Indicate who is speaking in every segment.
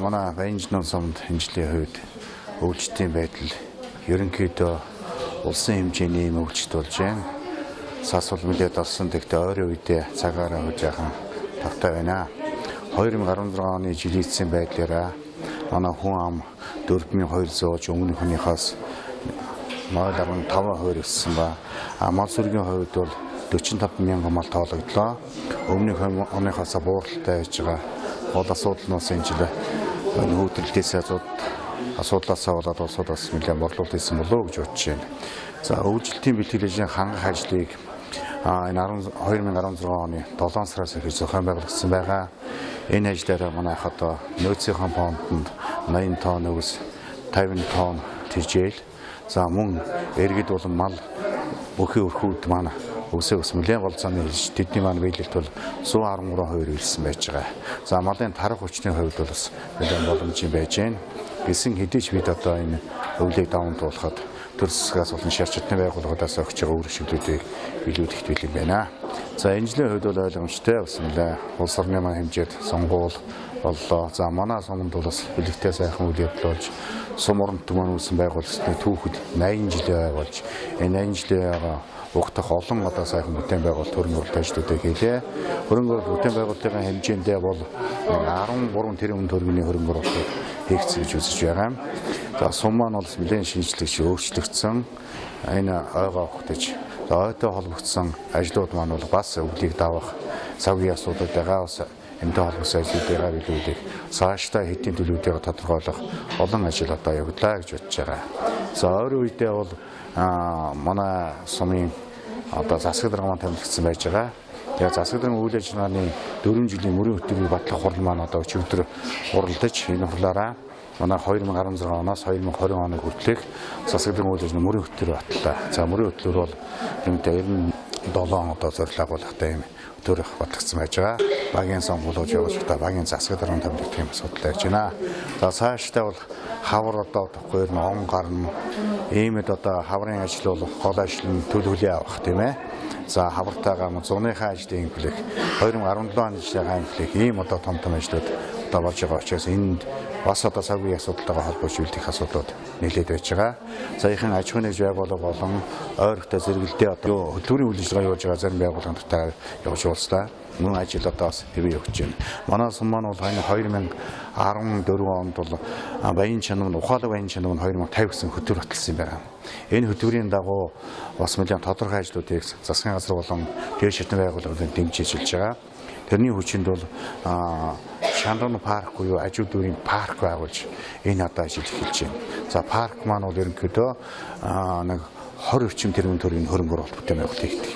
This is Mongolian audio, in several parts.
Speaker 1: манай Баянжнын сумд хэмжлийн хувьд өвчтөлийн байдал ерөнхийдөө улсын хэмжээний өвчт болж байна. Сасвал мэдээд олсон гэхдээ ойрын үедээ цагаараа хож яхан тавтай байна. 2016 оны жилийн эцсийн байдлаараа манай хүн ам 4200 өмнөх хүнийхээс 0.5% өссөн ба мал сүргийн хувьд бол 45,000 мал тоологдлоо. Өмнөх оныхоос бууралтай байж байгаа гол асуудал нь бас энэ жил нүүдэлтээс асуудлаасаа болоод улсууд бас нэлээд борлуулалт хийсэн болов уу гэж бодож байна. За өвжилтийн бэлтгэлийн хангах ажлыг энэ 2016 оны 7 сараас эхэлж зохион байгуулагдсан байгаа. Энэ ажлаараа манайх одоо нөөцийн фондонд 80 тонн өвс 50 тонн тижэл. За мөн иргэд болон мал бүхий өрхүүд маань өвсөө өсмөлийн гол цааны хэлж тэдний маань биелэлт бол 113% илсэн байж байгаа. За малын тарах хүчний хувьд бол бас нэлээд боломжтой байж байна. Гэсэн хэдий ч бид одоо энэ өвлийг даван туулахад төр засгаас болон шаардчны байгууллагуудаас өгч байгаа үр шилжүүлэлтийг биелүүлэхэд бэлэн байна. За энэ жилийн хувьд бол ойлгомжтой бас нэлээд улс орны маань хэмжээд сонгуул боллоо. За манай сумд бол бас бэлэгтэй сайхан үйл явдал болж сум орон түмэн үүсэн байгууллагын түүхэд 80 жилийн болж энэ 80 жилийн угтах олон одоо сайхан бүтээн байгуулалт хөрөнгө оруулалт ажлуудыг хийлээ. Хөрөнгө оруулалт бүтээн байгуулалтын хэмжээндээ бол 13 тэрбум төгрөгийн хөрөнгө оруулалт хийгдсэн гэж үзэж байгаа. За сум маань бол нэлээд шинжлэгч өөрчлөгдсөн. Энэ ойгоо огтж ойтой холбогдсон ажлууд маань бол бас өвлийг давах цагийн асуудал байгаа. Бас энэтэй холбогдсон ажлуудаа биелүүлэх, цаашдаа хэдийн төлөвлөлтөөр тодорхойлох олон ажил одоо явуулаа гэж бодож байгаа. За ойрын үедээ бол манай сумын одоо засаг дарга маань томилогдсон байж байгаа. Тэгээ засаг даргын үйл ажиллагааны 4 жилийн мөрийн хөтөлбөрийг батлах хурал маань одоо өчигдөр хуралдаж энэ хурлаараа манай 2016 оноос 2020 оны хүртэлх засаг даргын үйл ажиллагааны мөрийн хөтөлбөр батлаа. За мөрийн хөтөлбөр бол ерөнхийдөө 97 одоо зорилго агуулгатай юм төр батлагдсан байж байгаа. Багийн сонгуулж явуулж байгаа багийн засаг даргын томилогдох юм асуудал байж байна. За цаашдаа бол хавар одоо тоххойр нь он гарна. Иймэд одоо хаврын ажил бол гол ажил нь төлөвлөе авах тийм ээ. За хавартайгаа зуныхаа ажлыг имплэх 2017 оны жилийн имплэх ийм одоо том ажлууд одоо болж байгаа учраас энд бас одоо цагийн асуудалтайгаа холбооч үлдэх асуудлууд нэлээд байж байгаа. За ихэнх аж ахуйн байгууллага болон ойрогтой зэрэгэлдээ одоо хөтөлбөрийн үйл ажиллагаа явуулж байгаа зарим байгууллагуудтай явж уулзлаа. Мөн ажил одоо бас хэвээ явж байна. Манай сум маань бол 2014 онд бол Баян чанам ухаалаг Баян чанам 2050 гэсэн хөтөлбөр баталсан юм байна. Энэ хөтөлбөрийн дагуу бас нэлээд тодорхой ажлуудыг засгийн газар болон дээд шатны байгууллагууд дэмжиж ажиллаж байгаа. Тэрний хүчинд бол Шанрын парк буюу ажил дүүрийн парк байгуулж энэ одоо ажил эхэлж байна. За парк маань бол ерөнхийдөө нэг 20 орчим тэрбум төгрөгийн хөрөнгө оруулалт бүтээн байгуулалт хийдэг.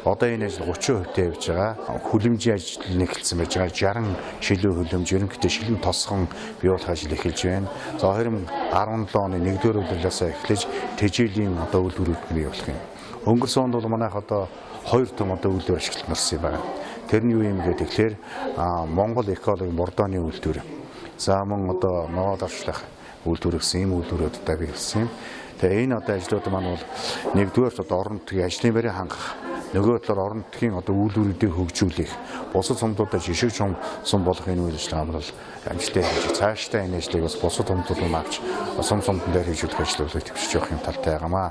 Speaker 1: Одоо энэ ажил 30% явж байгаа. Хүлэмжийн ажил эхэлсэн байж байгаа. 60 шилүү хүлэмж ерөнхийдөө шилэн тосгон биелүүлэх ажил эхэлж байна. За 2017 оны 1-р улирлаас эхлэж тэжээлийн одоо үйлдвэрүүд биелүүлэх юм. Өнгөрсөн онд бол манайх одоо 2 том одоо үйлдвэр ашиглалт нарсан байна. Тэрний юу юм бэ гэхээр Монгол экологийн бордооны үйлдвэр. За мөн одоо ногоон давчлах үйлдвэр гэсэн ийм үйлдвэрүүд одоо биелсэн юм. Тэгээ энэ одоо ажлууд маань бол нэгдүгээр одоо орон нутгийн ажлын байрыг хангах, нөгөө талаар орон нутгийн одоо үйлдвэрүүдийг хөгжүүлэх, бусад сумдуудад жишг сум болох энэ үйл ажиллагаа бол амжилттай хийж цаашдаа энэ ажлыг бас бусад сумдууд нь авч сум сумдан дээр хийж өгөх ажлуудыг төвшиж явах юм талтай байгаамаа.